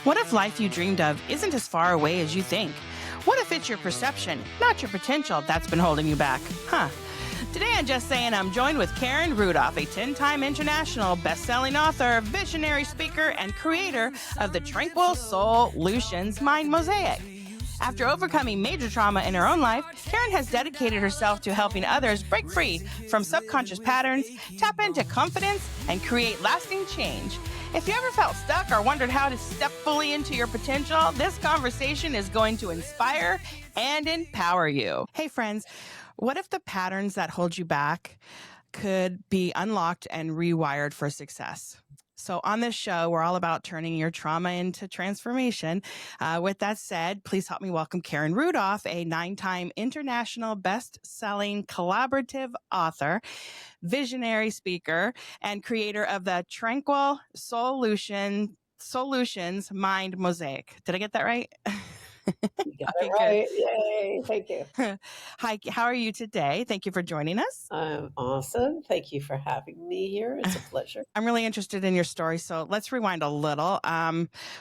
What if life you dreamed of isn't as far away as you think? What if it's your perception, not your potential, that's been holding you back? Today on Just Saying, I'm joined with Karen Rudolph, a 10-time international best-selling author, visionary speaker, and creator of the Tranquil Solutions Mind Mosaic. After overcoming major trauma in her own life, Karen has dedicated herself to helping others break free from subconscious patterns, tap into confidence, and create lasting change. If you ever felt stuck or wondered how to step fully into your potential, this conversation is going to inspire and empower you. Hey friends, what if the patterns that hold you back could be unlocked and rewired for success? So on this show, we're all about turning your trauma into transformation. With that said, please help me welcome Karen Rudolph, a 9-time international best-selling collaborative author, visionary speaker, and creator of the Tranquil Solutions Mind Mosaic. Did I get that right? You got it right. Yay. Thank you. Hi, how are you today? Thank you for joining us. I'm awesome. Thank you for having me here. It's a pleasure. I'm really interested in your story. So let's rewind a little.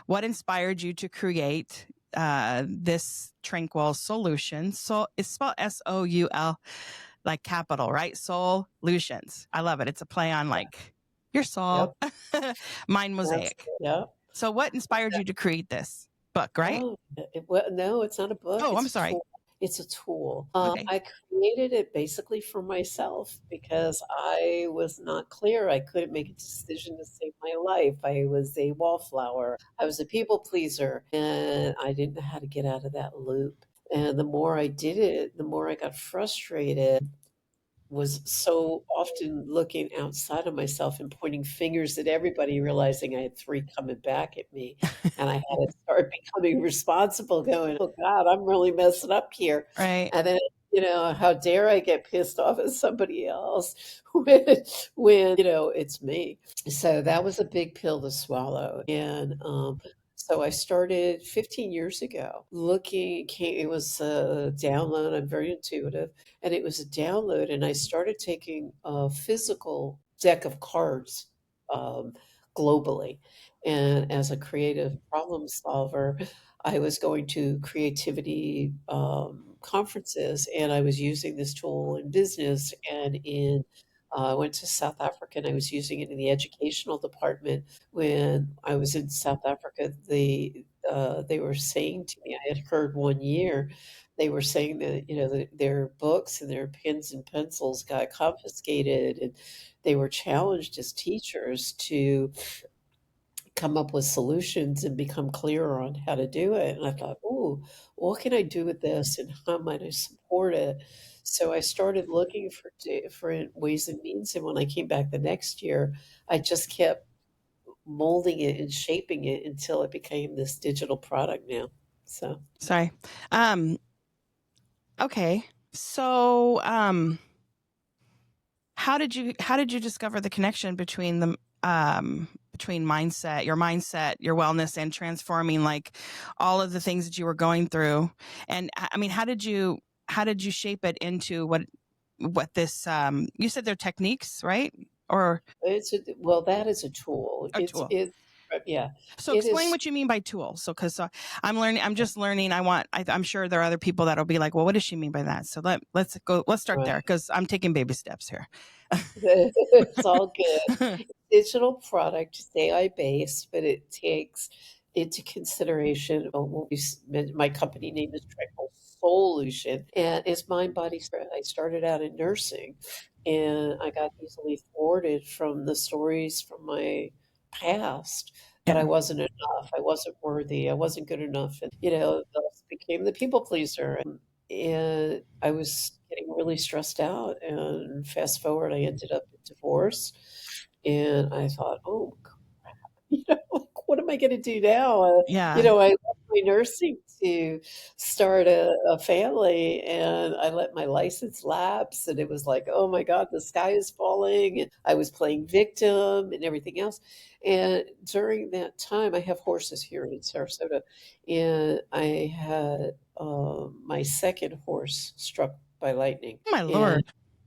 What inspired you to create this Tranquil Solution? So it's spelled S-O-U-L, like capital, right? Solutions. I love it. It's a play on like your soul. Yep. Mind Mosaic. Yeah. So what inspired you to create this book, right? Oh, no, it's not a book. Oh, I'm sorry. It's a tool. Okay. I created it basically for myself because I was not clear. I couldn't make a decision to save my life. I was a wallflower. I was a people pleaser, and I didn't know how to get out of that loop. And the more I did it, the more I got frustrated. Was so often looking outside of myself and pointing fingers at everybody, realizing I had 3 coming back at me, and I had to start becoming responsible, going, "Oh god, I'm really messing up here." Right. And then, how dare I get pissed off at somebody else when, it's me. So that was a big pill to swallow. And so I started 15 years ago it was a download. I'm very intuitive. And it was a download. And I started taking a physical deck of cards globally. And as a creative problem solver, I was going to creativity conferences, and I was using this tool in business and I went to South Africa, and I was using it in the educational department. When I was in South Africa, they were saying to me, I had heard one year, they were saying that, their books and their pens and pencils got confiscated, and they were challenged as teachers to come up with solutions and become clearer on how to do it. And I thought, "Ooh, what can I do with this, and how might I support it?" So I started looking for different ways and means. And when I came back the next year, I just kept molding it and shaping it until it became this digital product now. So sorry. Okay. So how did you discover the connection between the between mindset, your wellness, and transforming like all of the things that you were going through? And I mean, how did you shape it into what this you said they're techniques, right? Or that is a tool. Tool. Yeah. So explain what you mean by tool. So, because I'm just learning. I'm sure there are other people that'll be like, well, what does she mean by that? So let's start there, because I'm taking baby steps here. It's all good. Digital product is AI based, but it takes into consideration my company name is Tranquil Solution, and it's mind, body, spirit. I started out in nursing, and I got easily thwarted from the stories from my past that I wasn't enough, I wasn't worthy, I wasn't good enough, and thus became the people pleaser. And I was getting really stressed out. And fast forward, I ended up in divorce, and I thought, "Oh, crap, like, what am I going to do now?" Yeah. I left my nursing to start a family, and I let my license lapse, and it was like, "Oh my God, the sky is falling." And I was playing victim and everything else. And during that time, I have horses here in Sarasota, and I had my second horse struck by lightning. Oh, my Lord. And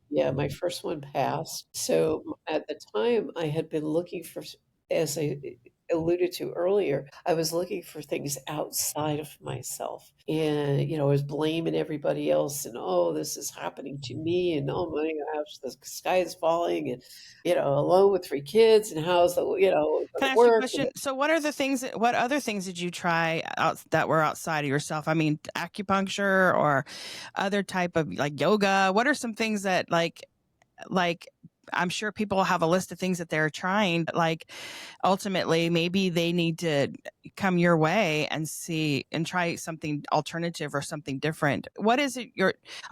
yeah, my first one passed. So at the time, I had been looking for, as alluded to earlier, I was looking for things outside of myself. And, I was blaming everybody else and, oh, this is happening to me. And oh my gosh, the sky is falling. And, alone with three kids and how's the, going Can to I ask you a work. question? So, what other things did you try out that were outside of yourself? I mean, acupuncture or other type of like yoga? What are some things that like I'm sure people have a list of things that they're trying, but like ultimately maybe they need to come your way and see and try something alternative or something different. What is it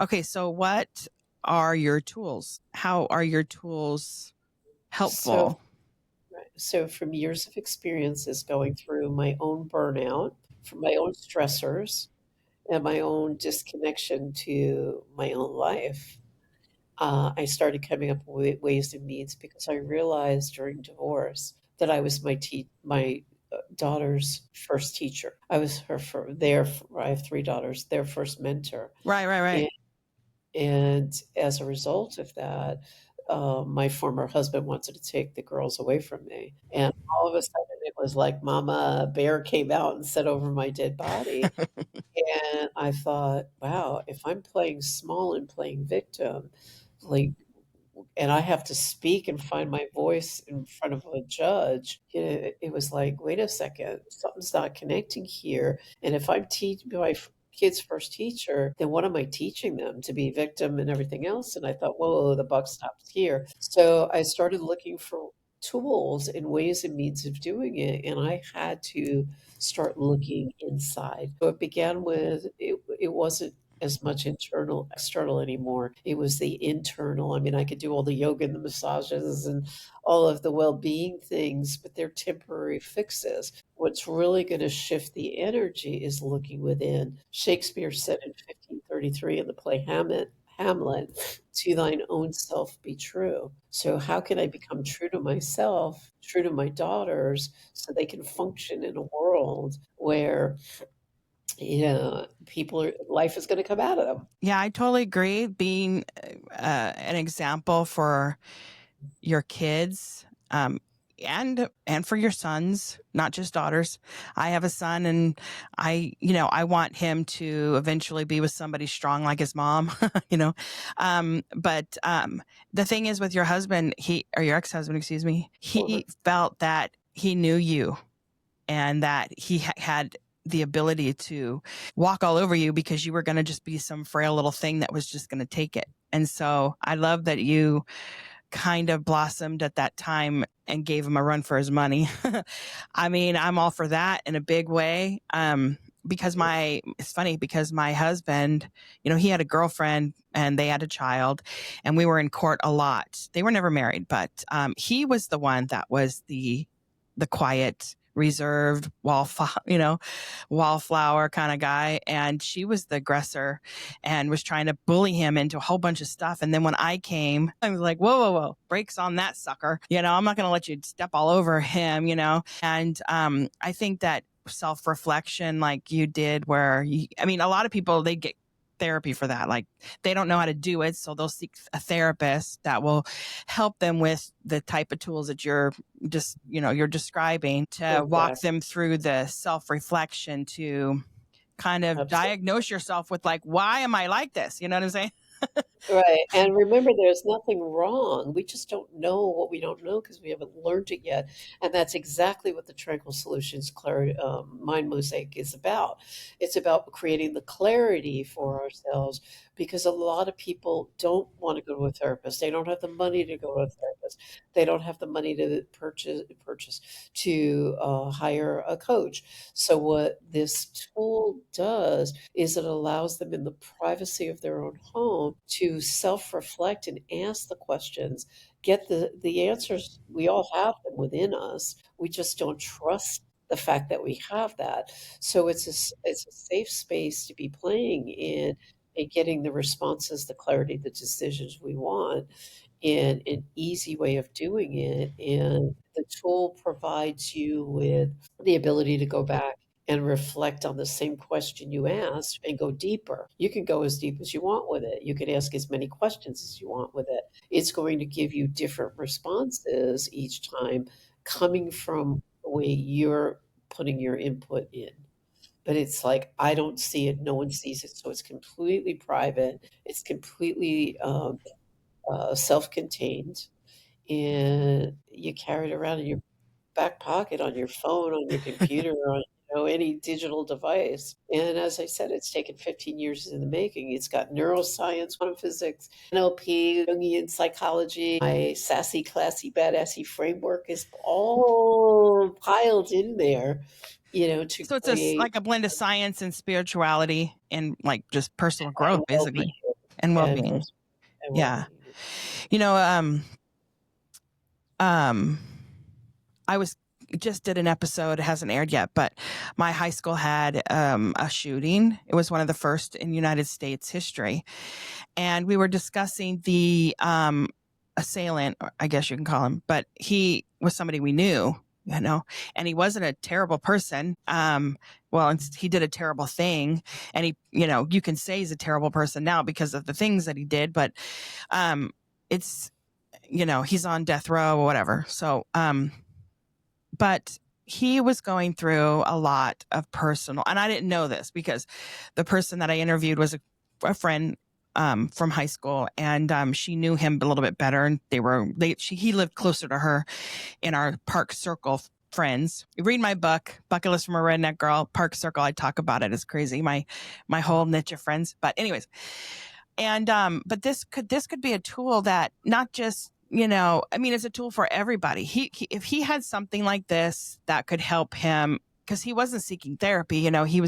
okay, so what are your tools? How are your tools So, helpful? right, so from years of experiences going through my own burnout, from my own stressors, and my own disconnection to my own life, I started coming up with ways and means because I realized during divorce that I was my daughter's first teacher. I was I have three daughters, their first mentor. Right, right, right. And, and as a result of that, my former husband wanted to take the girls away from me. And all of a sudden, it was like Mama Bear came out and sat over my dead body. And I thought, wow, if I'm playing small and playing victim, like, and I have to speak and find my voice in front of a judge, it was like, wait a second, something's not connecting here. And if I'm teaching my kid's first teacher, then what am I teaching them? To be victim and everything else? And I thought, whoa, the buck stops here. So I started looking for tools and ways and means of doing it. And I had to start looking inside. So it began with it wasn't as much internal external anymore. It was the internal. I mean, I could do all the yoga and the massages and all of the well-being things, but they're temporary fixes. What's really going to shift the energy is looking within. Shakespeare said in 1533 in the play Hamlet, to thine own self be true. So how can I become true to myself, true to my daughters, so they can function in a world where life is going to come out of them. Yeah, I totally agree. Being an example for your kids, and for your sons, not just daughters. I have a son, and I want him to eventually be with somebody strong like his mom. you know, but the thing is with your husband, he or your ex-husband, excuse me, Former. he felt that he knew you and that he had the ability to walk all over you because you were going to just be some frail little thing that was just going to take it. And so I love that you kind of blossomed at that time and gave him a run for his money. I mean, I'm all for that in a big way. Because it's funny because my husband, he had a girlfriend and they had a child and we were in court a lot. They were never married, but he was the one that was the quiet, reserved wallflower kind of guy. And she was the aggressor and was trying to bully him into a whole bunch of stuff. And then when I came, I was like, whoa, whoa, whoa, brakes on that sucker. I'm not going to let you step all over him. And I think that self-reflection like you did I mean, a lot of people, they get therapy for that. Like they don't know how to do it. So they'll seek a therapist that will help them with the type of tools that you're describing to walk Exactly. them through the self-reflection to kind of Absolutely. diagnose yourself with like, why am I like this? You know what I'm saying? Right. And remember, there's nothing wrong. We just don't know what we don't know because we haven't learned it yet. And that's exactly what the Tranquil Solutions Mind Mosaic is about. It's about creating the clarity for ourselves because a lot of people don't want to go to a therapist. They don't have the money to go to a therapist. They don't have the money to purchase to hire a coach. So what this tool does is it allows them in the privacy of their own home to self-reflect and ask the questions, get the answers. We all have them within us. We just don't trust the fact that we have that. So it's a safe space to be playing in and getting the responses, the clarity, the decisions we want in an easy way of doing it. And the tool provides you with the ability to go back and reflect on the same question you asked and go deeper. You can go as deep as you want with it. You can ask as many questions as you want with it. It's going to give you different responses each time coming from the way you're putting your input in. But it's like, I don't see it, no one sees it, so it's completely private, it's completely self-contained, and you carry it around in your back pocket, on your phone, on your computer, on, any digital device. And as I said, it's taken 15 years in the making. It's got neuroscience, quantum physics, NLP, Jungian psychology. My sassy, classy, badassy framework is all piled in there, to So it's create like a blend of science and spirituality and like just personal growth, and well-being basically, and and well-being. pers- and Yeah. well-being. You know, um, I was just did an episode. It hasn't aired yet, but my high school had a shooting. It was one of the first in United States history, and we were discussing the assailant, or I guess you can call him, but he was somebody we knew. And he wasn't a terrible person. Well, he did a terrible thing, and you can say he's a terrible person now because of the things that he did, but it's, he's on death row or whatever. So, but he was going through a lot of personal, and I didn't know this because the person that I interviewed was a friend from high school, and she knew him a little bit better, and he lived closer to her in our Park Circle friends. Read my book, Bucket List from a Redneck Girl, Park Circle. I talk about it. It's crazy. My whole niche of friends. But anyways, and but this could be a tool that not just, it's a tool for everybody. If he had something like this that could help him, because he wasn't seeking therapy, he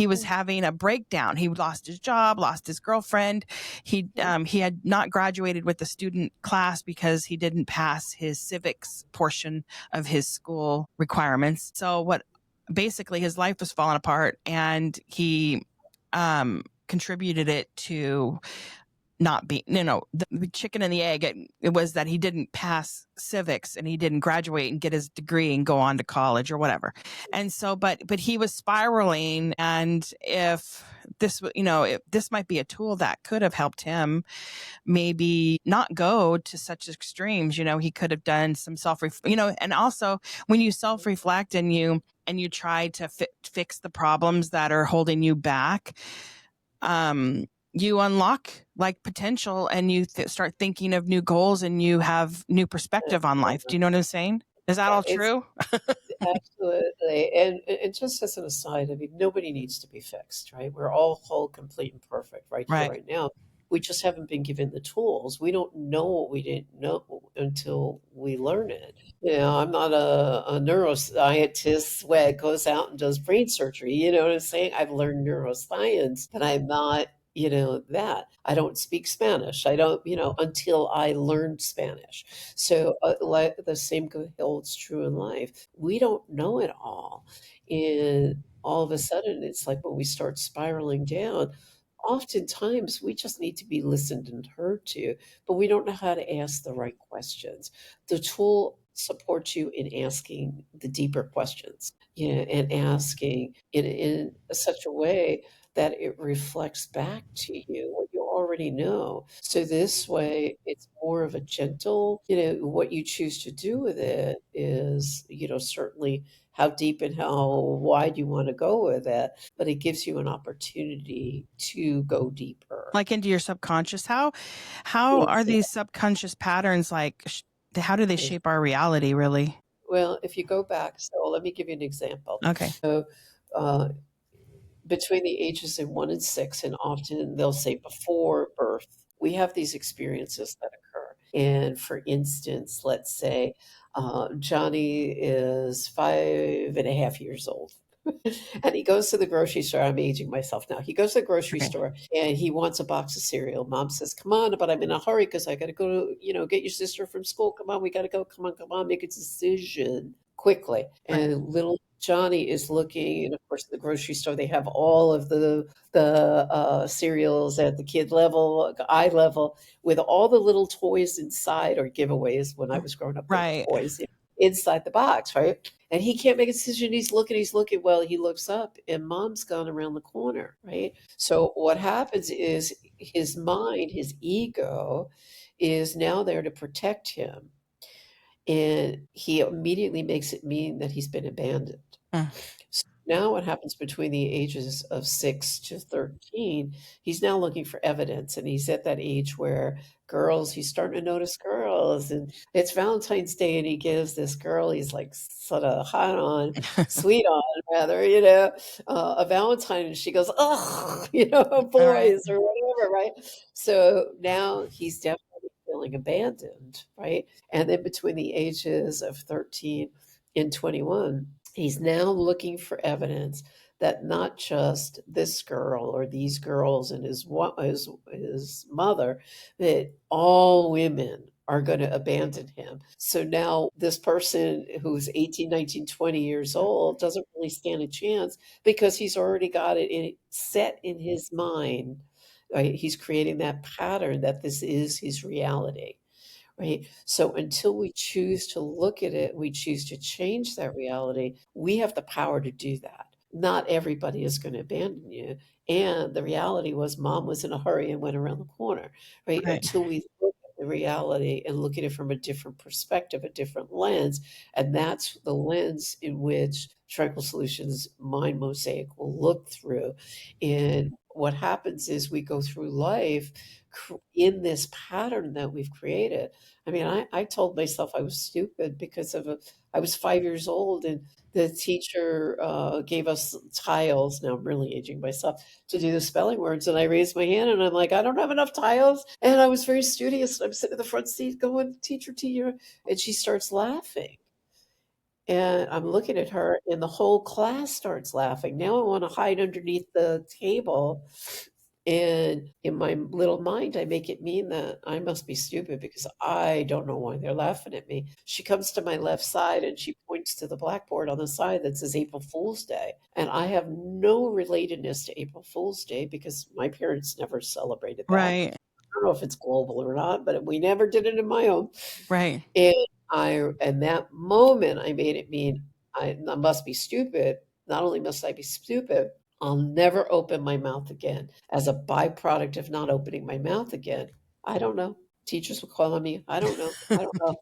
was having a breakdown. He lost his job, lost his girlfriend. He had not graduated with the student class because he didn't pass his civics portion of his school requirements. So basically his life was falling apart, and he contributed it to not be, the chicken and the egg. It was that he didn't pass civics and he didn't graduate and get his degree and go on to college or whatever. And so, but he was spiraling. And if this might be a tool that could have helped him maybe not go to such extremes. He could have done some and also when you self-reflect and you try to fix the problems that are holding you back, you unlock like potential, and you start thinking of new goals, and you have new perspective on life. Do you know what I'm saying? Is that all It's true? absolutely, and just as an aside, I mean, nobody needs to be fixed, right? We're all whole, complete, and perfect right here, Right. right now. We just haven't been given the tools. We don't know what we didn't know until we learn it. I'm not a neuroscientist that goes out and does brain surgery. You know what I'm saying? I've learned neuroscience, but I'm not, that. I don't speak Spanish. I don't, until I learned Spanish. So, like the same holds true in life. We don't know it all. And all of a sudden, it's like when we start spiraling down, oftentimes we just need to be listened and heard to, but we don't know how to ask the right questions. The tool supports you in asking the deeper questions, and asking in such a way that it reflects back to you what you already know. So this way, it's more of a gentle, what you choose to do with it is, certainly how deep and how wide you want to go with it, but it gives you an opportunity to go deeper. Like into your subconscious. How Yes, are these subconscious patterns like? How do they yes. shape our reality? Really? Well, if you go back, so let me give you an example. Okay. So, uh, between the ages of 1 and 6, and often they'll say before birth, we have these experiences that occur. And for instance, let's say Johnny is 5.5 years old. And he goes to the grocery store. I'm aging myself now. He goes to the grocery Okay. store and he wants a box of cereal. Mom says, "Come on, but I'm in a hurry because I got to go, get your sister from school. Come on, we got to go. Come on, make a decision quickly." Right. And little Johnny is looking, and of course, at the grocery store they have all of the cereals at the kid level, eye level, with all the little toys inside, or giveaways. When I was growing up, they were Right. toys inside the box, right? And he can't make a decision. He's looking. Well, he looks up and mom's gone around the corner, right? So what happens is his mind, his ego, is now there to protect him. and he immediately makes it mean that he's been abandoned. Mm. So now what happens between the ages of 6 to 13, he's now looking for evidence, and he's at that age where he's starting to notice girls, and it's Valentine's Day, and he gives this girl he's like sort of hot on, sweet on rather, a Valentine, and she goes, "Ugh," All right. boys or whatever, right? So now he's definitely feeling abandoned, right? And then between the ages of 13 and 21, he's now looking for evidence that not just this girl or these girls and his mother, that all women are going to abandon him. So now this person who's 18, 19, 20 years old doesn't really stand a chance because he's already got it set in his mind. Right? He's creating that pattern that this is his reality. Right? So until we choose to look at it, we choose to change that reality, we have the power to do that. Not everybody is going to abandon you. And the reality was mom was in a hurry and went around the corner, right? Right. Until we look at the reality and look at it from a different perspective, a different lens. And that's the lens in which Tranquil Solutions Mind Mosaic will look through. And what happens is we go through life in this pattern that we've created. I mean, I told myself I was stupid because I was 5 years old and the teacher gave us tiles. Now I'm really aging myself to do the spelling words. And I raised my hand and I'm like, I don't have enough tiles. And I was very studious. And I'm sitting in the front seat going, teacher, teacher. And she starts laughing. And I'm looking at her and the whole class starts laughing. Now I want to hide underneath the table. And in my little mind, I make it mean that I must be stupid because I don't know why they're laughing at me. She comes to my left side and she points to the blackboard on the side that says April Fool's Day. And I have no relatedness to April Fool's Day because my parents never celebrated that. Right. I don't know if it's global or not, but we never did it in my home. Right. And in that moment, I made it mean I must be stupid. Not only must I be stupid, I'll never open my mouth again. As a byproduct of not opening my mouth again, I don't know. Teachers will call on me. I don't know. I don't know.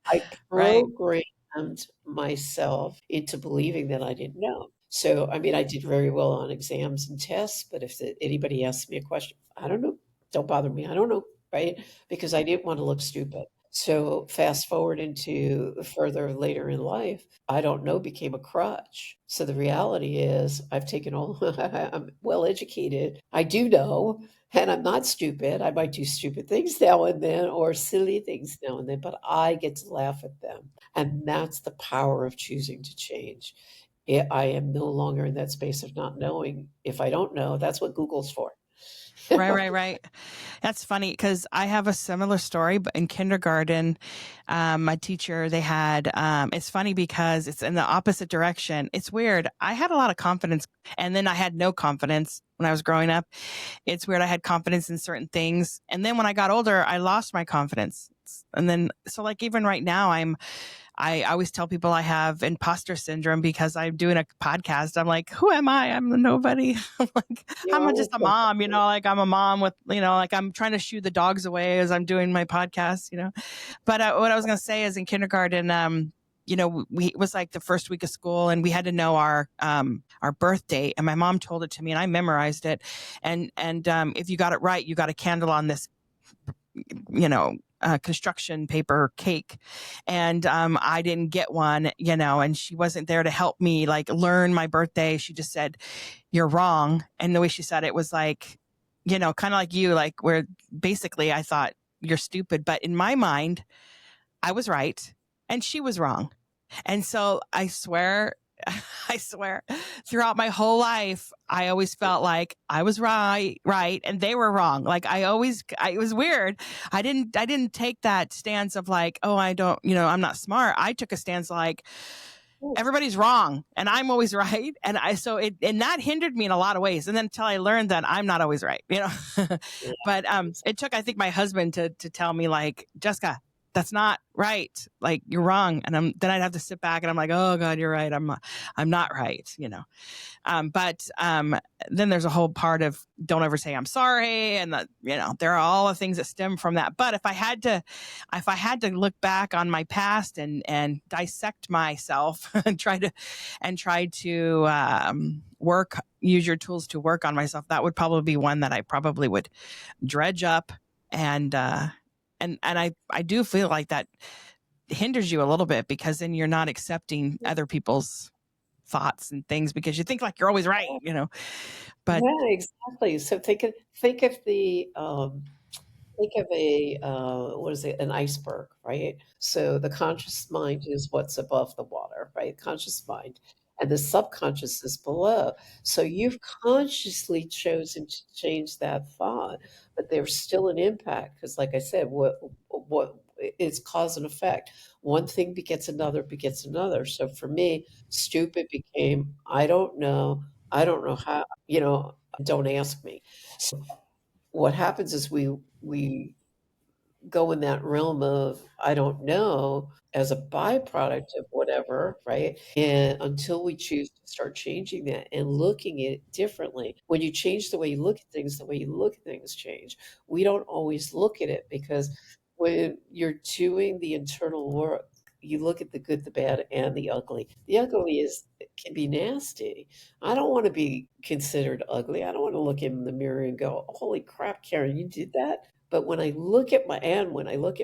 I Right. programmed myself into believing that I didn't know. So, I mean, I did very well on exams and tests, but if anybody asks me a question, I don't know. Don't bother me. I don't know, right? Because I didn't want to look stupid. So fast forward into further later in life, I don't know became a crutch. So the reality is I've taken all, I'm well educated. I do know, and I'm not stupid. I might do stupid things now and then or silly things now and then, but I get to laugh at them. And that's the power of choosing to change. I am no longer in that space of not knowing. If I don't know, that's what Google's for. Right. That's funny because I have a similar story, but in kindergarten, my teacher, they had, it's funny because it's in the opposite direction. It's weird. I had a lot of confidence and then I had no confidence when I was growing up. It's weird. I had confidence in certain things. And then when I got older, I lost my confidence. And then, so like even right now, I always tell people I have imposter syndrome because I'm doing a podcast. I'm like, who am I? I'm a nobody. I'm like, You I'm know, just a mom, like I'm a mom with, like I'm trying to shoo the dogs away as I'm doing my podcast. But what I was going to say is in kindergarten, it was like the first week of school and we had to know our birth date and my mom told it to me and I memorized it. And if you got it right, you got a candle on this, construction paper cake. And I didn't get one, and she wasn't there to help me like learn my birthday. She just said, you're wrong. And the way she said it was like, kind of like you, like where basically I thought you're stupid. But in my mind, I was right and she was wrong. And so I swear, throughout my whole life, I always felt like I was right, and they were wrong. Like it was weird. I didn't take that stance of like, oh, I don't, I'm not smart. I took a stance like everybody's wrong and I'm always right. And and that hindered me in a lot of ways. And then until I learned that I'm not always right, yeah, but it took, I think, my husband to tell me like, Jessica, that's not right. Like, you're wrong. And then I'd have to sit back and I'm like, oh God, you're right. I'm not right, but then there's a whole part of don't ever say I'm sorry. And that, there are all the things that stem from that. But if I had to look back on my past and dissect myself and try to use your tools to work on myself, that would probably be one that I probably would dredge up. And I do feel like that hinders you a little bit, because then you're not accepting other people's thoughts and things because you think like you're always right, but Yeah, exactly. So think of a what is it, an iceberg, right? So the conscious mind is what's above the water, right? Conscious mind. And the subconscious is below. So you've consciously chosen to change that thought, but there's still an impact because, like I said, what it's cause and effect. One thing begets another. So for me, stupid became I don't know how, don't ask me. So what happens is we go in that realm of I don't know as a byproduct of whatever, right? And until we choose to start changing that and looking at it differently. When you change the way you look at things, the way you look at things change. We don't always look at it because when you're doing the internal work, you look at the good, the bad, and the ugly. The ugly can be nasty. I don't want to be considered ugly. I don't want to look in the mirror and go, "Holy crap, Karen, you did that." But when I look at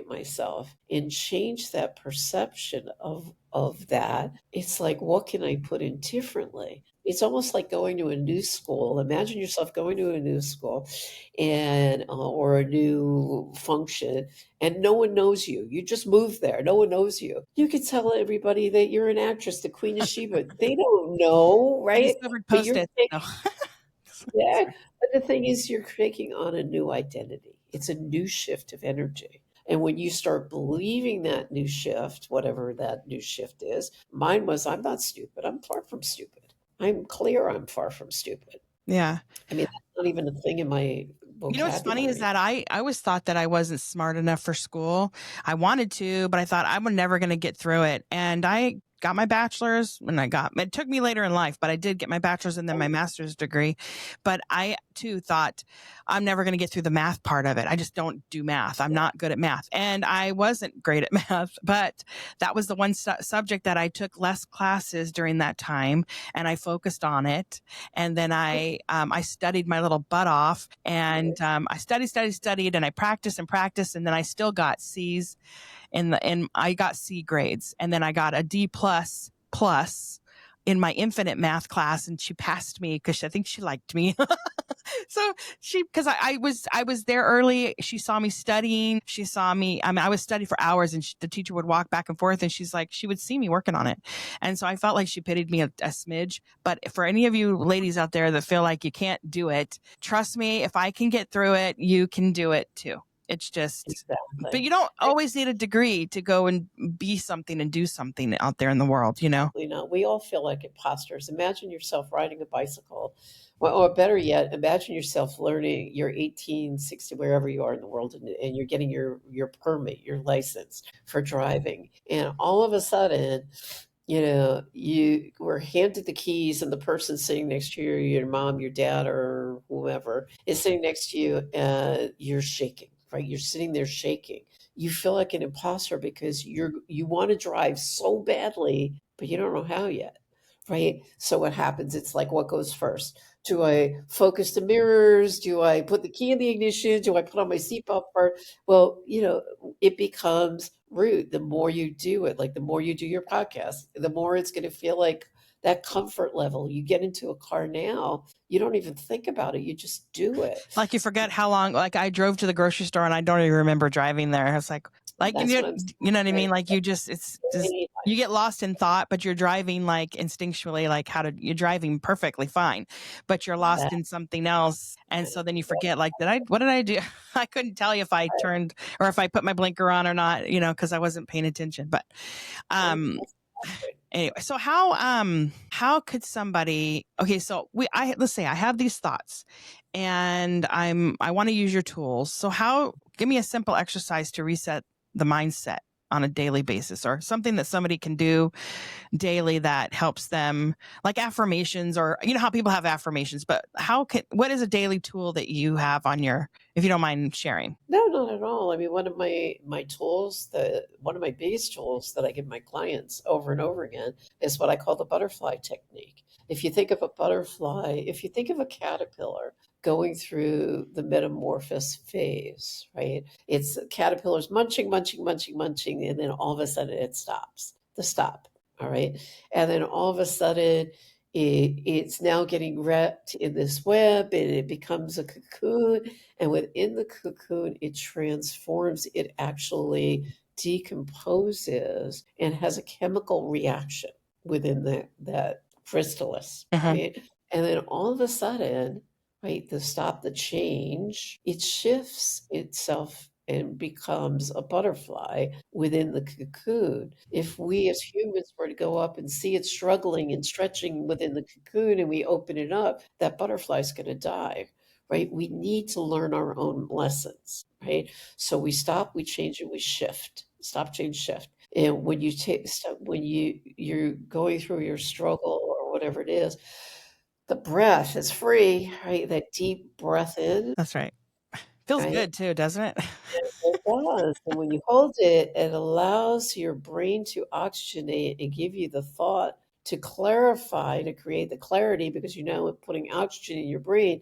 myself and change that perception of that, it's like, what can I put in differently? It's almost like going to a new school. Imagine yourself going to a new school and or a new function, and no one knows you. You just moved there. No one knows you. You could tell everybody that you're an actress, the Queen of Sheba. They don't know, I right? discovered But you're Post-it. No. yeah, but the thing is, you're taking on a new identity. It's a new shift of energy. And when you start believing that new shift, whatever that new shift is, mine was, I'm not stupid. I'm far from stupid. I'm clear I'm far from stupid. Yeah. I mean, that's not even a thing in my What's funny is vocabulary. that I always thought that I wasn't smart enough for school. I wanted to, but I thought I was never going to get through it. And I got my bachelor's and it took me later in life, but I did get my bachelor's and then my master's degree. But I too thought I'm never going to get through the math part of it. I just don't do math. I'm not good at math. And I wasn't great at math, but that was the one subject that I took less classes during that time, and I focused on it. And then I studied my little butt off, and I studied, and I practiced, and then I still got C's and I got C grades, and then I got a D plus in my infinite math class, and she passed me because I think she liked me. So because I was there early. She saw me studying. She saw me. I would study for hours, and the teacher would walk back and forth, and she would see me working on it. And so I felt like she pitied me a smidge. But for any of you ladies out there that feel like you can't do it, trust me, if I can get through it, you can do it too. It's just, but Exactly. you don't always need a degree to go and be something and do something out there in the world, We all feel like imposters. Imagine yourself riding a bicycle. Well, or better yet, imagine yourself learning, you're 18, 60, wherever you are in the world, and you're getting your permit, your license for driving. And all of a sudden, you were handed the keys, and the person sitting next to you, your mom, your dad, or whoever, is sitting next to you, and you're shaking, right? You're sitting there shaking. You feel like an imposter because you want to drive so badly, but you don't know how yet, right? So what happens? It's like, what goes first? Do I focus the mirrors? Do I put the key in the ignition? Do I put on my seatbelt part? Well, it becomes rude the more you do it. Like the more you do your podcast, the more it's going to feel like that comfort level. You get into a car now, you don't even think about it. You just do it. Like you forget how long, like I drove to the grocery store and I don't even remember driving there. I was like, That's what I'm you know what I saying. mean? Like it's just, you get lost in thought, but you're driving like instinctually, like you're driving perfectly fine, but you're lost in something else. And so then you forget, like, what did I do? I couldn't tell you if I turned or if I put my blinker on or not, cause I wasn't paying attention, but, anyway, so how could somebody, okay, so let's say I have these thoughts and I want to use your tools. So give me a simple exercise to reset the mindset on a daily basis, or something that somebody can do daily that helps them, like affirmations, or you know how people have affirmations, but what is a daily tool that you have on your, if you don't mind sharing? No, not at all. I mean, one of my tools, one of my biggest tools that I give my clients over and over again is what I call the butterfly technique. If you think of a butterfly, if you think of a caterpillar going through the metamorphosis phase, right? It's caterpillars munching, munching, munching, munching, and then all of a sudden it stops. The stop, all right? And then all of a sudden it's now getting wrapped in this web and it becomes a cocoon, and within the cocoon, it transforms, it actually decomposes and has a chemical reaction within that chrysalis, Mm-hmm. right? And then all of a sudden, right, the change, it shifts itself and becomes a butterfly within the cocoon. If we as humans were to go up and see it struggling and stretching within the cocoon and we open it up, that butterfly's going to die, right? We need to learn our own lessons, right? So we stop, we change, and we shift. Stop, change, shift. And when you take step, when you're going through your struggle or whatever it is, the breath is free, right? That deep breath in, That's right. Feels right? good too, doesn't it? It does. And when you hold it, it allows your brain to oxygenate and give you the thought to clarify, to create the clarity, because you know putting oxygen in your brain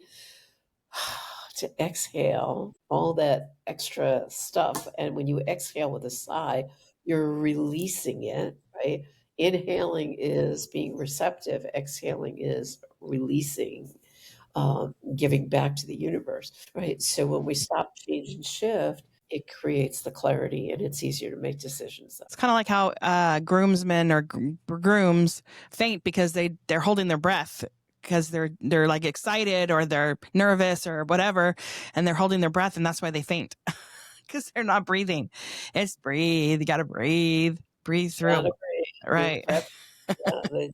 to exhale all that extra stuff. And when you exhale with a sigh, you're releasing it, right? Inhaling is being receptive, exhaling is releasing, giving back to the universe, right? So when we stop, change, and shift, it creates the clarity and it's easier to make decisions. It's kind of like how groomsmen or grooms faint because they're holding their breath because they're like excited or they're nervous or whatever, and they're holding their breath, and that's why they faint because they're not breathing. It's breathe. You got to breathe through, Gotta breathe, right? breath, yeah, the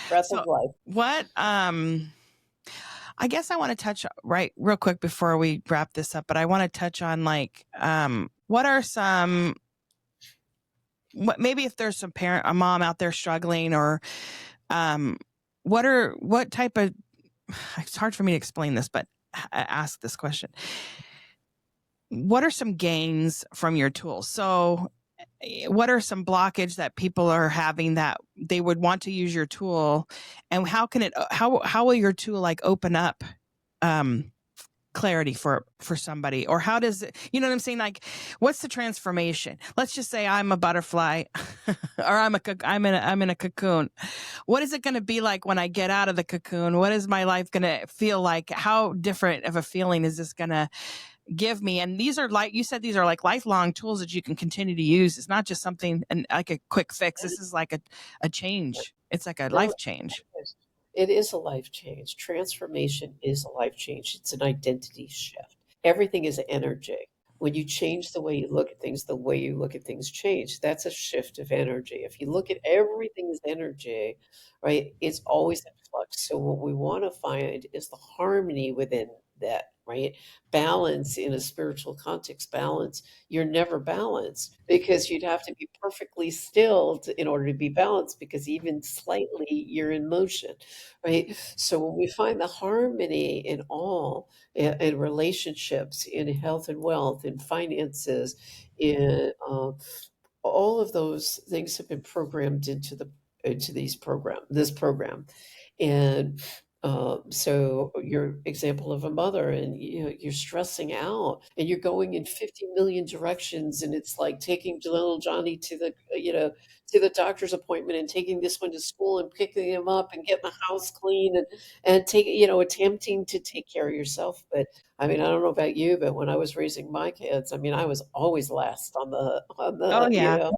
breath of So life. what? I guess I want to touch right real quick before we wrap this up, but I want to touch on like what are some, what maybe if there's a mom out there struggling, or what type of, it's hard for me to explain this, but ask this question. What are some gains from your tools? So what are some blockage that people are having that they would want to use your tool, and how can it, how will your tool like open up clarity for somebody, or how does it, you know what I'm saying? Like, what's the transformation? Let's just say I'm a butterfly or I'm in a cocoon. What is it going to be like when I get out of the cocoon? What is my life going to feel like? How different of a feeling is this going to give me? And these are, like you said, these are like lifelong tools that you can continue to use. It's not just something and like a quick fix. This is like a change. It's like a No, life change. it is a life change. Transformation is a life change. It's an identity shift. Everything is energy. When you change the way you look at things, the way you look at things change. That's a shift of energy. If you look at everything as energy, right, it's always in flux. So what we want to find is the harmony within that, right? Balance in a spiritual context, balance. You're never balanced because you'd have to be perfectly still in order to be balanced, because even slightly you're in motion, right? So when we find the harmony in all, in relationships, in health and wealth, in finances, in all of those things have been programmed into this program. And so your example of a mother, and you know, you're stressing out and you're going in 50 million directions, and it's like taking little Johnny to the to the doctor's appointment, and taking this one to school, and picking him up, and getting the house clean, and taking, attempting to take care of yourself. But I mean, I don't know about you, but when I was raising my kids, I mean, I was always last on Oh the yeah.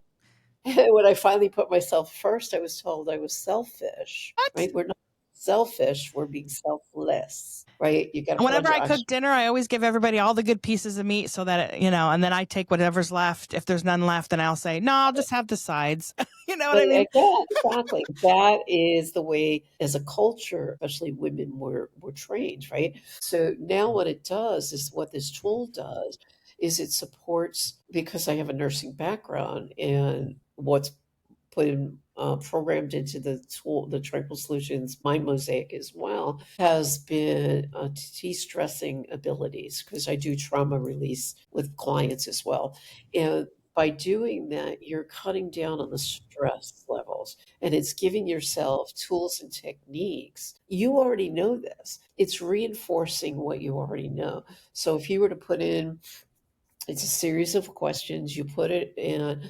when I finally put myself first, I was told I was selfish, What? right? We're not selfish, we're being selfless, right? You got to put on Whenever your I cook oxygen. dinner, I always give everybody all the good pieces of meat so that, and then I take whatever's left. If there's none left, then I'll say, no, I'll just have the sides. You know what But I mean? yeah, exactly. That is the way, as a culture, especially women, were trained, right? So now what it does is what this tool does is it supports, because I have a nursing background, and what's put in, programmed into the tool, the Tranquil Solutions Mind Mosaic as well, has been de-stressing abilities, because I do trauma release with clients as well. And by doing that, you're cutting down on the stress levels, and it's giving yourself tools and techniques. You already know this. It's reinforcing what you already know. So if you were to put in, it's a series of questions. You put it in,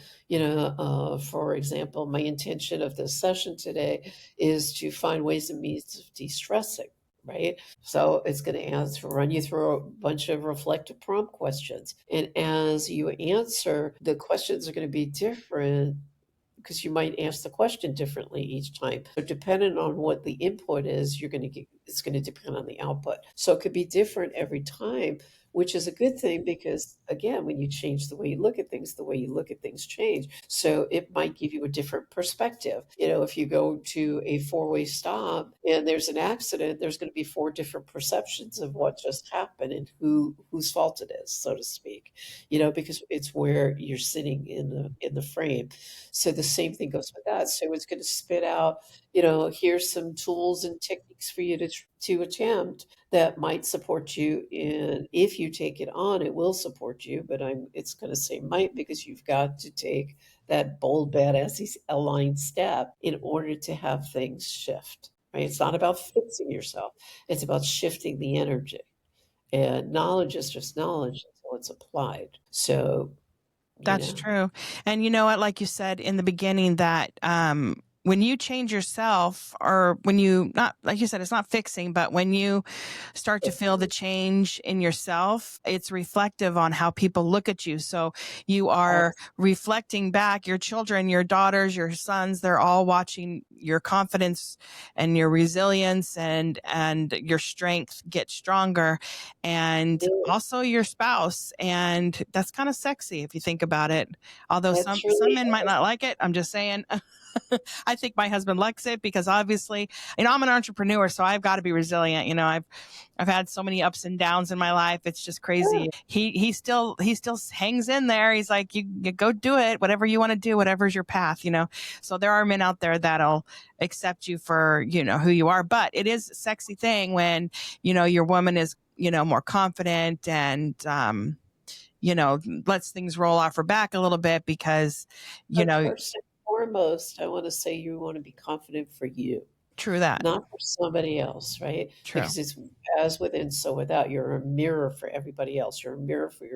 for example, my intention of this session today is to find ways and means of de-stressing, right? So it's going to run you through a bunch of reflective prompt questions. And as you answer, the questions are going to be different, because you might ask the question differently each time. So depending on what the input is, it's going to depend on the output. So it could be different every time, which is a good thing, because again, when you change the way you look at things, the way you look at things change. So it might give you a different perspective. If you go to a four-way stop and there's an accident, there's going to be four different perceptions of what just happened and whose fault it is, so to speak. Because it's where you're sitting in the frame. So the same thing goes with that. So it's going to spit out, here's some tools and techniques for you to attempt that might support you. And if you take it on, it will support you. But it's going to say might, because you've got to take that bold, badass aligned step in order to have things shift. Right? It's not about fixing yourself. It's about shifting the energy. And knowledge is just knowledge until it's applied. So, you That's know, true. And you know what, like you said in the beginning, that when you change yourself, or when you, not like you said, it's not fixing, but when you start to feel the change in yourself, it's reflective on how people look at you. So you are reflecting back. Your children, your daughters, your sons, they're all watching your confidence and your resilience and your strength get stronger, and also your spouse. And that's kind of sexy if you think about it. Although that some truly men might not like it. I'm just saying. I think my husband likes it, because obviously, I'm an entrepreneur, so I've got to be resilient. I've had so many ups and downs in my life. It's just crazy. He still hangs in there. He's like, you go do it, whatever you want to do, whatever's your path. So there are men out there that'll accept you for, who you are. But it is a sexy thing when, your woman is, more confident, and, lets things roll off her back a little bit, because, But first and foremost, I want to say you want to be confident for you, true that. not for somebody else, right? True. Because it's as within, so without. You're a mirror for everybody else. You're a mirror for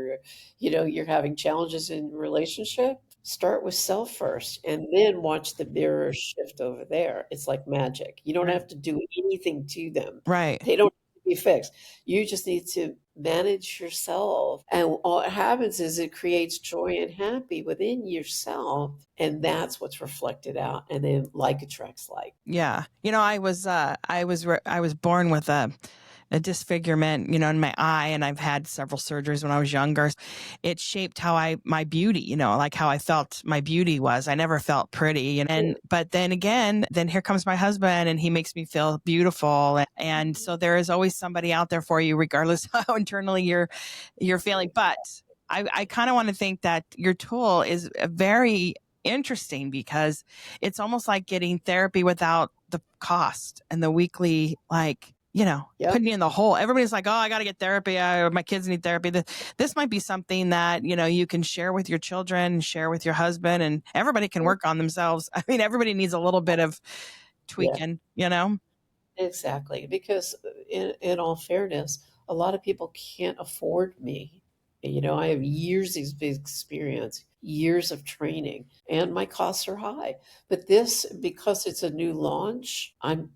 you're having challenges in relationship. Start with self first, and then watch the mirror shift over there. It's like magic. You don't Right. have to do anything to them. Right. They don't have to be fixed. You just need to manage yourself. And what happens is it creates joy and happy within yourself. And that's what's reflected out. And then like attracts like. Yeah. I was born with a disfigurement, in my eye, and I've had several surgeries when I was younger. It shaped my beauty, like how I felt my beauty was. I never felt pretty. But then again, then here comes my husband, and he makes me feel beautiful. And so there is always somebody out there for you, regardless how internally you're feeling. But I kind of want to think that your tool is a very interesting, because it's almost like getting therapy without the cost and the weekly, like, Yep. putting you in the hole. Everybody's like, oh, I got to get therapy. Or my kids need therapy. This might be something that, you can share with your children, share with your husband, and everybody can work on themselves. I mean, everybody needs a little bit of Yeah. tweaking. Exactly, because in all fairness, a lot of people can't afford me. I have years of experience, years of training, and my costs are high. But this, because it's a new launch, I'm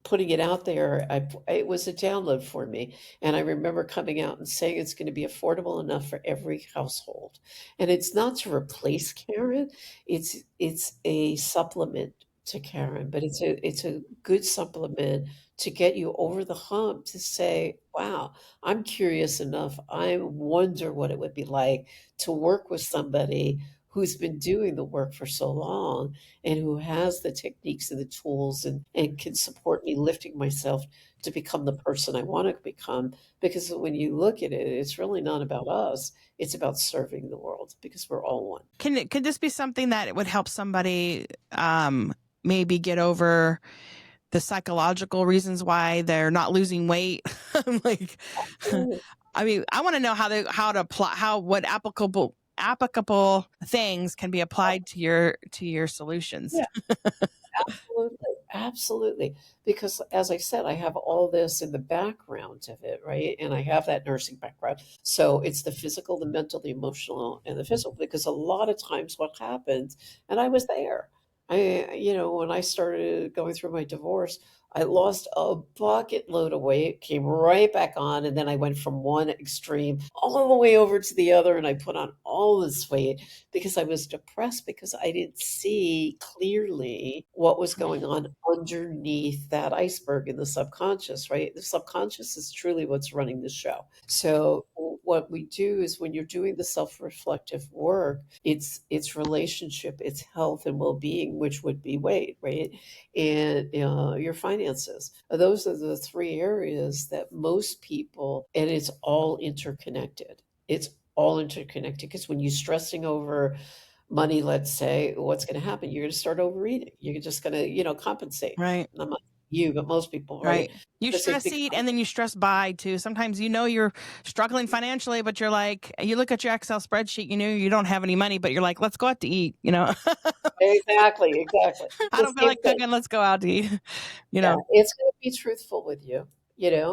putting it out there. It was a download for me, and I remember coming out and saying it's going to be affordable enough for every household. And it's not to replace Karen; it's a supplement to Karen, but it's a good supplement to get you over the hump, to say, wow, I'm curious enough. I wonder what it would be like to work with somebody who's been doing the work for so long and who has the techniques and the tools and can support me lifting myself to become the person I want to become. Because when you look at it, it's really not about us. It's about serving the world because we're all one. Could this be something that would help somebody maybe get over the psychological reasons why they're not losing weight? Like, Absolutely. I mean, I want to know how to apply what applicable things can be applied to your solutions. Yeah. Absolutely, absolutely. Because as I said, I have all this in the background of it, right? And I have that nursing background. So it's the physical, the mental, the emotional, and the physical. Because a lot of times what happens, and I was there. When I started going through my divorce, I lost a bucket load of weight, came right back on, and then I went from one extreme all the way over to the other, and I put on all this weight because I was depressed because I didn't see clearly what was going on underneath that iceberg in the subconscious, right? The subconscious is truly what's running the show. So what we do is when you're doing the self-reflective work, it's relationship, it's health and well-being, which would be weight, right? And your finances. Those are the three areas that most people, and it's all interconnected. It's all interconnected because when you're stressing over money, let's say, what's going to happen? You're going to start overeating. You're just going to, compensate. Right. Not you, but most people, right? Right. You Because it stress eat and then you stress buy too. Sometimes you're struggling financially, but you're like, you look at your Excel spreadsheet, you don't have any money, but you're like, let's go out to eat, exactly, exactly. I The don't feel same like thing. cooking, let's go out to eat, you Yeah, know. it's going to be truthful with you,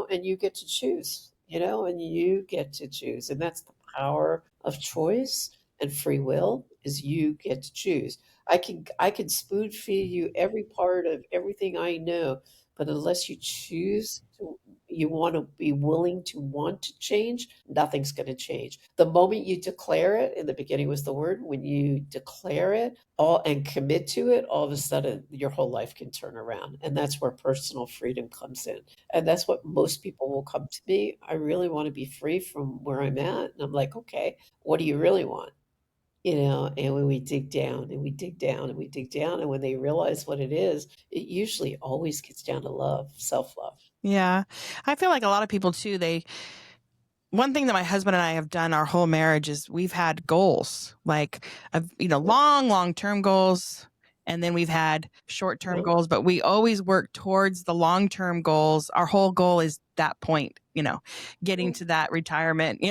and you get to choose, and you get to choose. And that's the power of choice and free will is you get to choose. I can spoon feed you every part of everything I know, but unless you choose to, you want to be willing to want to change, nothing's going to change. The moment you declare it, in the beginning was the word, when you declare it, all and commit to it, all of a sudden your whole life can turn around. And that's where personal freedom comes in. And that's what most people will come to me. I really want to be free from where I'm at. And I'm like, okay, what do you really want? And when we dig down and we dig down and we dig down, and when they realize what it is, it usually always gets down to love, self-love. Yeah. I feel like a lot of people too, one thing that my husband and I have done our whole marriage is we've had goals, like, long-term goals. And then we've had short-term Yeah, goals, but we always work towards the long-term goals. Our whole goal is that point, getting yeah, to that retirement.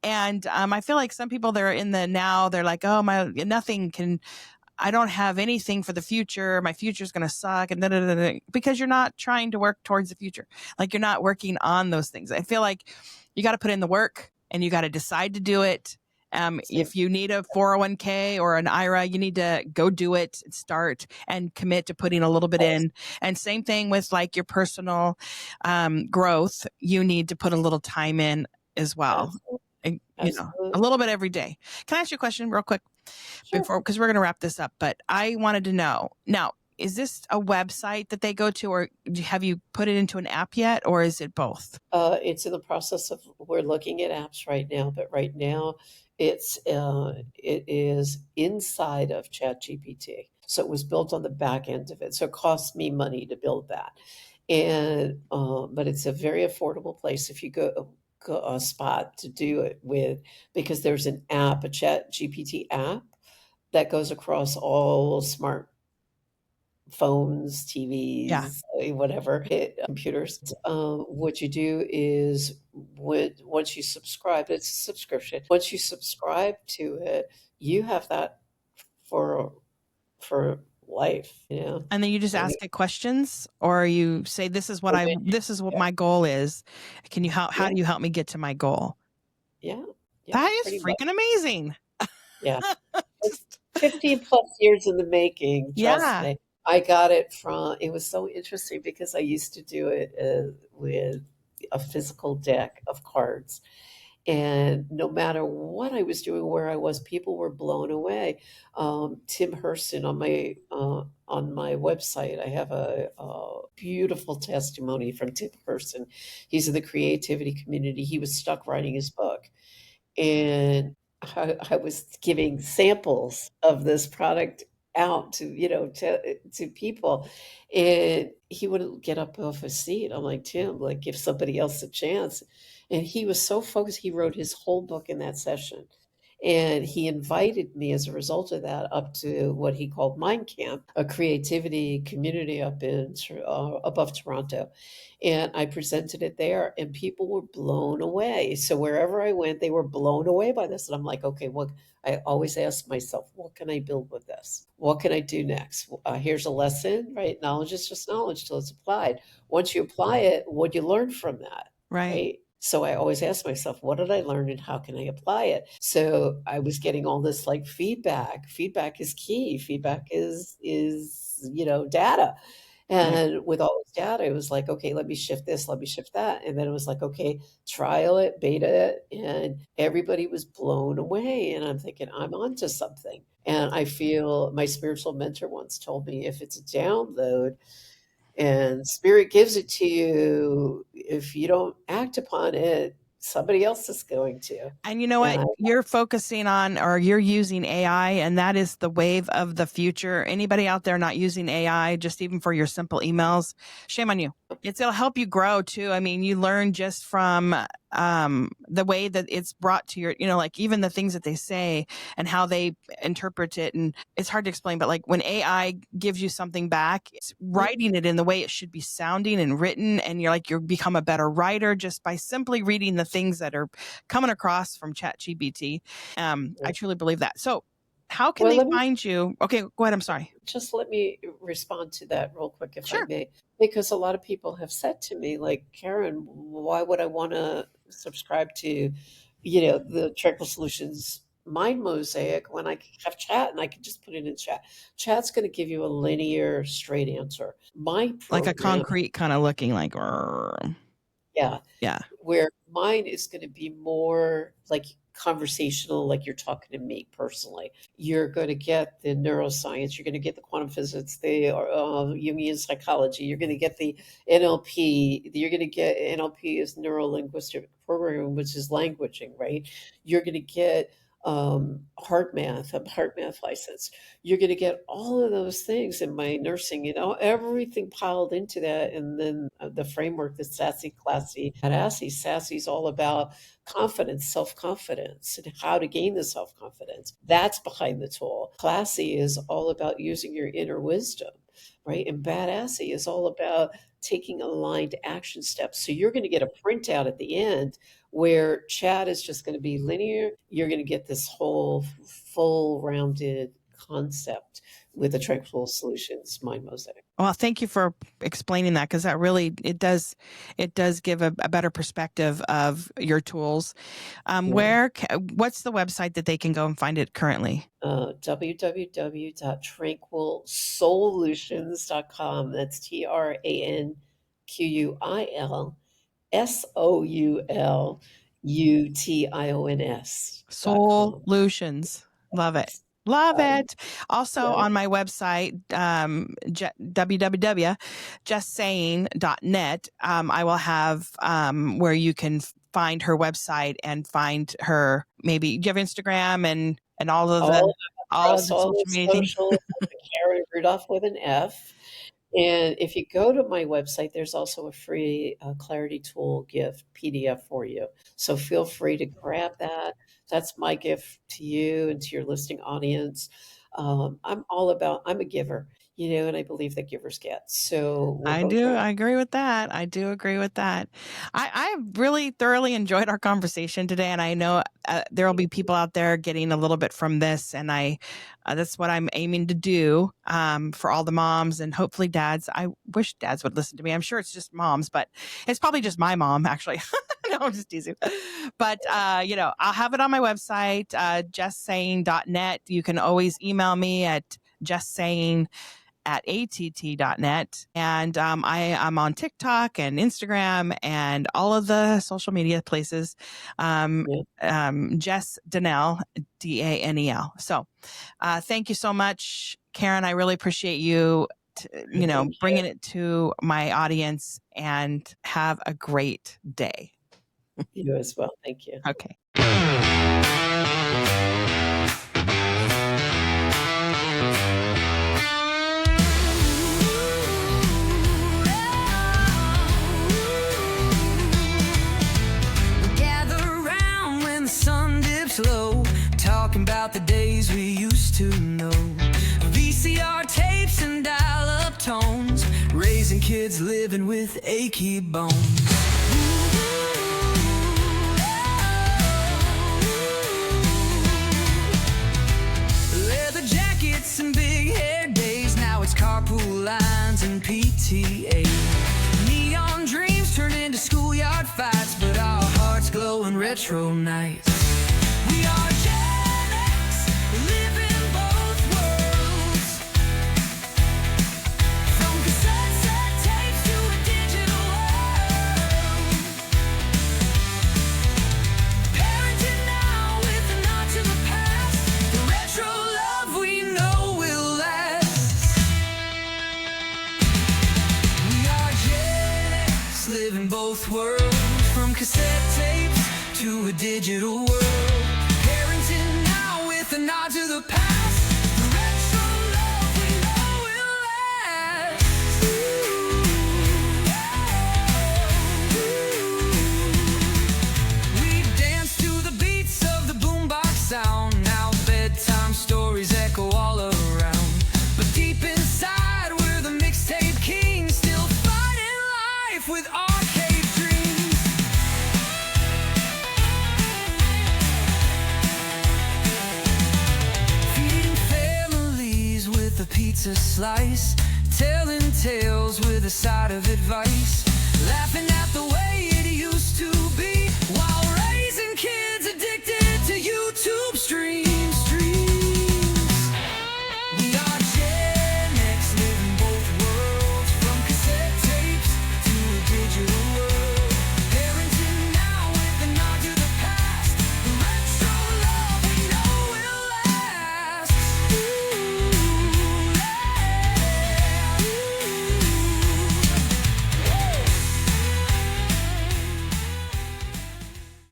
And I feel like some people, they're in the now, they're like, oh, I don't have anything for the future. My future's going to suck. And because you're not trying to work towards the future. Like, you're not working on those things. I feel like you got to put in the work and you got to decide to do it. same. If you need a 401k or an IRA, you need to go do it, start and commit to putting a little bit in. And same thing with like your personal growth. You need to put a little time in as well. Absolutely. And, a Absolutely. little bit every day. Can I ask you a question real quick? Sure. Because we're going to wrap this up, but I wanted to know now, is this a website that they go to, or have you put it into an app yet, or is it both? It's in the process of we're looking at apps right now, but right now it is inside of ChatGPT. So it was built on the back end of it. So it cost me money to build that, and but it's a very affordable place if you go a spot to do it with, because there's an app, a ChatGPT app that goes across all smart phones, Yeah. TVs, whatever, computers. What you do is once you subscribe, it's a subscription. Once you subscribe to it, you have that for for life. And then you just And ask it questions, or you say, when this is what yeah, my goal is. How yeah, do you help me get to my goal? yeah, yeah, That is pretty much. freaking amazing. Yeah. It's Just, 15 plus years in the making, trust yeah. me. I got it from, it was so interesting because I used to do it with a physical deck of cards. And no matter what I was doing, where I was, people were blown away. Tim Hurston on my website, I have a beautiful testimony from Tim Hurston. He's in the creativity community. He was stuck writing his book, and I was giving samples of this product out to, to people, and he wouldn't get up off his seat. I'm like, "Tim, like, give somebody else a chance." And he was so focused, he wrote his whole book in that session. And he invited me as a result of that up to what he called Mind Camp, a creativity community up in above Toronto. And I presented it there, and people were blown away. So wherever I went, they were blown away by this. And I'm like, okay, what? I always ask myself, what can I build with this? What can I do next? Here's a lesson, right? Knowledge is just knowledge till it's applied. Once you apply it, what do you learn from that? Right. Right. So I always ask myself, what did I learn and how can I apply it? So I was getting all this like feedback. Feedback is key. Feedback is, data. Right. And with all this data, it was like, okay, let me shift this, let me shift that. And then it was like, okay, trial it, beta it. And everybody was blown away. And I'm thinking, I'm onto something. And I feel my spiritual mentor once told me if it's a download, and spirit gives it to you, if you don't act upon it, somebody else is going to. And you know And what? You're focusing on, or you're using AI, and that is the wave of the future. Anybody out there not using AI, just even for your simple emails, shame on you. It'll help you grow too. I mean, you learn just from the way that it's brought to your, like even the things that they say and how they interpret it. And it's hard to explain, but like when AI gives you something back, it's writing it in the way it should be sounding and written. And you're become a better writer just by simply reading the things that are coming across from ChatGPT. I truly believe that. So how can well, they let me find you? Okay, go ahead. I'm sorry. just let me respond to that real quick, if I Sure. may, because a lot of people have said to me, like, Karen, why would I want to subscribe to, the Tranquil Solutions Mind Mosaic when I can have chat and I can just put it in chat? Chat's going to give you a linear, straight answer. My Like a program, concrete kind of looking like, yeah, yeah. where mine is going to be more like conversational, like you're talking to me personally. You're going to get the neuroscience, you're going to get the quantum physics, the Jungian psychology, you're going to get the NLP, you're going to get NLP is neuro linguistic programming, which is languaging, right? You're going to get heart math, a heart math license. You're going to get all of those things in my nursing, everything piled into that. And then the framework, the sassy, classy, badassy. Sassy is all about confidence, self-confidence, and how to gain the self-confidence. That's behind the tool. Classy is all about using your inner wisdom, right? And badassy is all about taking aligned action steps. So you're going to get a printout at the end where chat is just going to be linear. You're going to get this whole full rounded concept with the Tranquil Solutions Mind Mosaic. Well, thank you for explaining that, because that really it does give a better perspective of your tools. Yeah. What's the website that they can go and find it currently? www.tranquilsolutions.com. That's TranquilSolutions.com. Solutions. Love it. Yes. Love Um, it. Also yeah. on my website, www.justsaying.net, I will have where you can find her website and find her. Maybe do you have Instagram and all of All the across all social the media things? socials, Karen Rudolph with an F. And if you go to my website, there's also a free Clarity Tool gift PDF for you. So feel free to grab that. That's my gift to you and to your listening audience. I'm a giver, and I believe that givers get. So we're I both do. right. I agree with that. I do agree with that. I really thoroughly enjoyed our conversation today, and I know there will be people out there getting a little bit from this, and that's what I'm aiming to do for all the moms and hopefully dads. I wish dads would listen to me. I'm sure it's just moms, but it's probably just my mom, actually. No, I'm just teasing. But, I'll have it on my website, justsaying.net. You can always email me at justsaying@att.net. And I'm on TikTok and Instagram and all of the social media places. Yeah. Jess Danel, Danel. So thank you so much, Karen. I really appreciate you, Thank bringing it to my audience, and have a great day. you as well. Thank you. Okay. about the days we used to know. VCR tapes and dial-up tones, raising kids living with achy bones. Leather jackets and big hair days, now it's carpool lines and PTA. Neon dreams turn into schoolyard fights, but our hearts glow in retro nights. We are Gen X, living both worlds. From cassette tapes to a digital world. Parenting now with a nod to the past. The retro love we know will last. We are Gen X, living both worlds. From cassette tapes to a digital world. Parenting now with a nod to the past. The retro love we know will last. We dance to the beats of the boombox sound. Now bedtime stories echo all around. But deep inside we're the mixtape kings, still fighting life with arcade dreams. Feeding families with a pizza slice, telling tales with a side of advice, laughing at the way it used to be, while